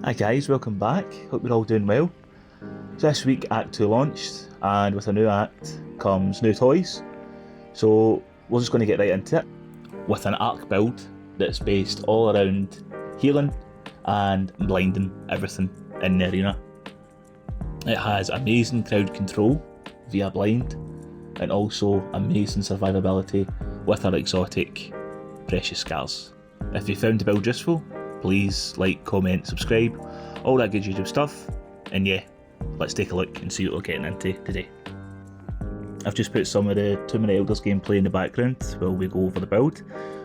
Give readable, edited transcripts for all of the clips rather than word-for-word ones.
Hi guys, welcome back. Hope you're all doing well. So this week Act 2 launched, and with a new act comes new toys. So we're just going to get right into it with an arc build that's based all around healing and blinding everything in the arena. It has amazing crowd control via blind and also amazing survivability with our exotic precious scars. If you found the build useful, please like, comment, subscribe, all that good YouTube stuff, and yeah, let's take a look and see what we're getting into today. I've just put some of the Too Many Elders gameplay in the background while we go over the build,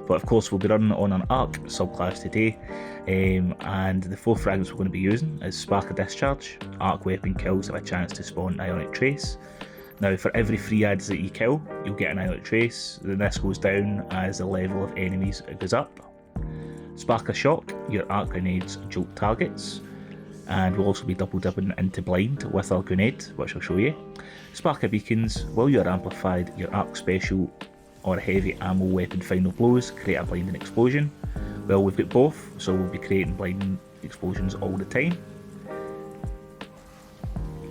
but of course we'll be running on an Arc subclass today, and the 4 fragments we're going to be using is Spark of Discharge. Arc weapon kills have a chance to spawn Ionic Trace. Now for every 3 adds that you kill, you'll get an Ionic Trace, then this goes down as the level of enemies goes up. Spark of Shock, your arc grenades jolt targets, and we'll also be double dipping into blind with our grenade, which I'll show you. Spark of Beacons, while you're amplified, your arc special or heavy ammo weapon final blows create a blinding explosion. Well, we've got both, so we'll be creating blinding explosions all the time.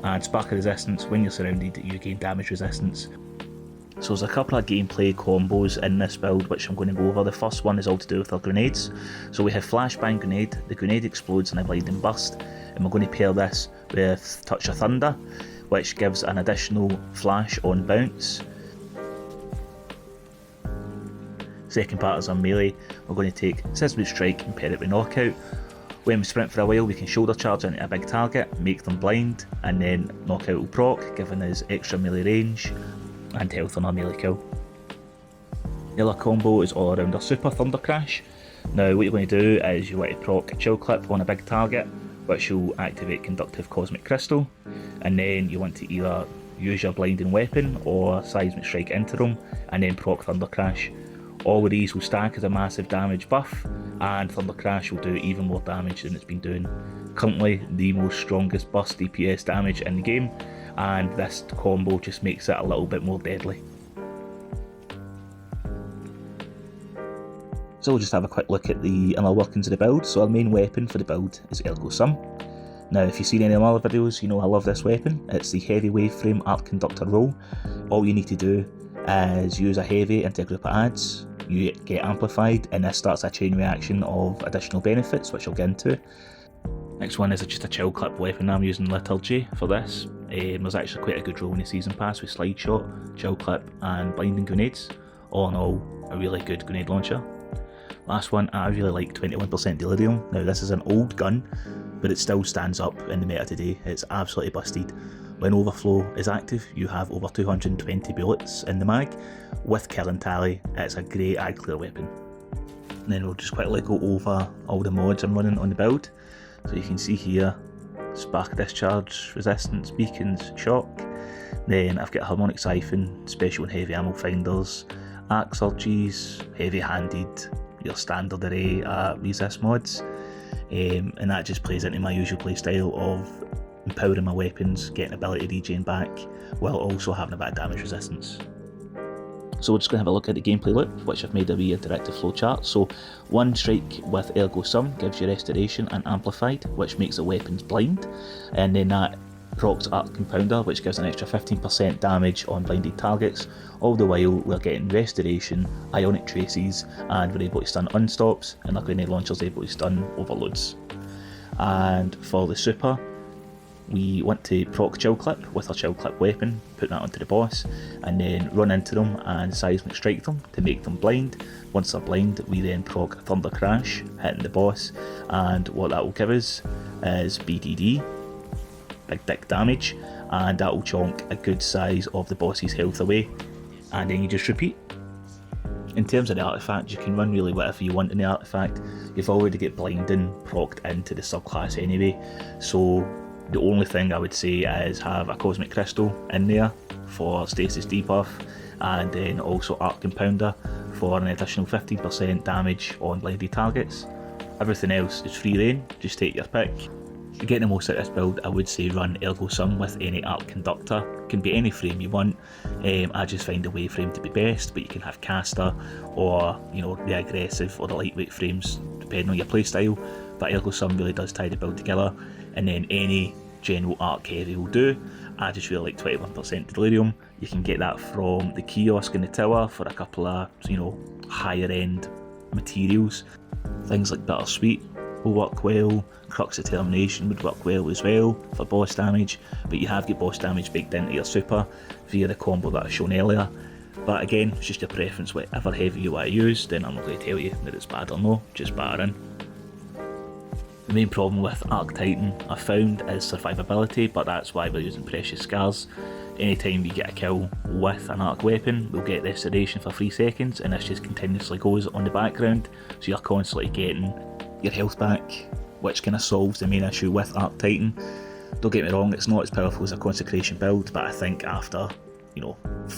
And Spark of Resistance, when you're surrounded, you gain damage resistance. So there's a couple of gameplay combos in this build which I'm going to go over. The first one is all to do with our grenades. So we have Flashbang Grenade, the grenade explodes in a blinding burst, and we're going to pair this with Touch of Thunder, which gives an additional flash on bounce. Second part is our melee. We're going to take Seismic Strike and pair it with Knockout. When we sprint for a while, we can shoulder charge into a big target, make them blind, and then Knockout will proc, giving us extra melee range and health on our melee kill. The other combo is all around our Super Thunder Crash. Now what you're going to do is you want to proc Chill Clip on a big target, which will activate Conductive Cosmic Crystal, and then you want to either use your blinding weapon or Seismic Strike into them, and then proc Thunder Crash. All of these will stack as a massive damage buff, and Thunder Crash will do even more damage than it's been doing. Currently the most strongest burst DPS damage in the game, and this combo just makes it a little bit more deadly. So we'll just have a quick look at the inner workings of the build. So our main weapon for the build is Ergo Sum. Now if you've seen any of my other videos, you know I love this weapon. It's the heavy waveframe arc conductor roll. All you need to do is use a heavy into a group of adds, you get amplified, and this starts a chain reaction of additional benefits which I'll get into. Next one is just a chill clip weapon. I'm using Liturgy for this. There's actually quite a good roll in the season pass with slide shot, chill clip and blinding grenades. All in all, a really good grenade launcher. Last one, I really like 21% Delirium. Now this is an old gun, but it still stands up in the meta today. It's absolutely busted. When Overflow is active, you have over 220 bullets in the mag. With Killing Tally, it's a great ag clear weapon. And then we'll just quickly go over all the mods I'm running on the build. So you can see here, Spark of Discharge, Resistance, Beacons, Shock. Then I've got Harmonic Siphon, Special and Heavy Ammo Finders, Arc Surges, Heavy Handed, your standard array resist mods. And that just plays into my usual playstyle of empowering my weapons, getting ability to regen back, while also having a bit of damage resistance. So we're just going to have a look at the gameplay loop, which I've made a wee interactive flowchart. So one strike with Ergo Sum gives you Restoration and Amplified, which makes the weapons blind, and then that procs Arc Compounder, which gives an extra 15% damage on blinded targets. All the while we're getting Restoration, Ionic Traces, and we're able to stun Unstops, and our grenade launcher's able to stun Overloads. And for the super, we want to proc Chill Clip with our Chill Clip weapon, put that onto the boss, and then run into them and Seismic Strike them to make them blind. Once they're blind, we then proc Thunder Crash, hitting the boss, and what that will give us is BDD, Big Dick Damage, and that will chonk a good size of the boss's health away, and then you just repeat. In terms of the artifact, you can run really whatever you want in the artifact. You've already got blinding procced into the subclass anyway, so the only thing I would say is have a Cosmic Crystal in there for stasis debuff, and then also Arc Compounder for an additional 15% damage on blinded targets. Everything else is free reign, just take your pick. To get the most out of this build, I would say run Ergo Sum with any Arc Conductor. Can be any frame you want. I just find the wave frame to be best, but you can have caster or the aggressive or the lightweight frames depending on your playstyle. but Ergo Sum really does tie the build together, and then any general Arc Heavy will do. I just really like 21% Delirium. You can get that from the kiosk in the tower for a couple of, higher end materials. Things like Bittersweet will work well, Crux of Termination would work well as well for boss damage, but you have got boss damage baked into your super via the combo that I've shown earlier. But again, it's just your preference, whatever heavy you want to use, then I'm not going to tell you that it's bad or no, just battering. The main problem with Arc Titan I've found is survivability, but that's why we're using Precious Scars. Anytime you get a kill with an arc weapon, we'll get Restoration for 3 seconds, and this just continuously goes on the background, so you're constantly getting your health back, which kind of solves the main issue with Arc Titan. Don't get me wrong, it's not as powerful as a consecration build, but I think after 4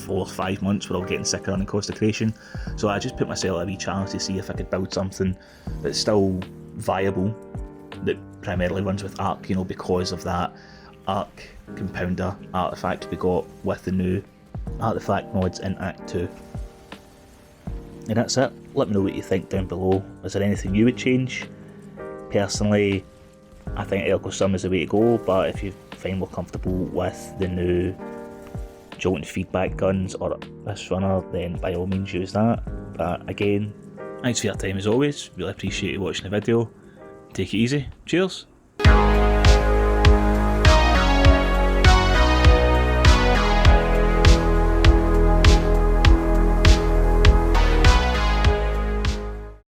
or 5 months we're all getting sick of running consecration, so I just put myself a wee challenge to see if I could build something that's still viable, that primarily runs with Arc, because of that Arc Compounder artifact we got with the new artifact mods in Act 2. And that's it. Let me know what you think down below. Is there anything you would change? Personally, I think Ergo Sum is the way to go, but if you find more comfortable with the new jolt and feedback guns or this runner, then by all means use that. But again, thanks for your time as always. Really appreciate you watching the video. Take it easy. Cheers.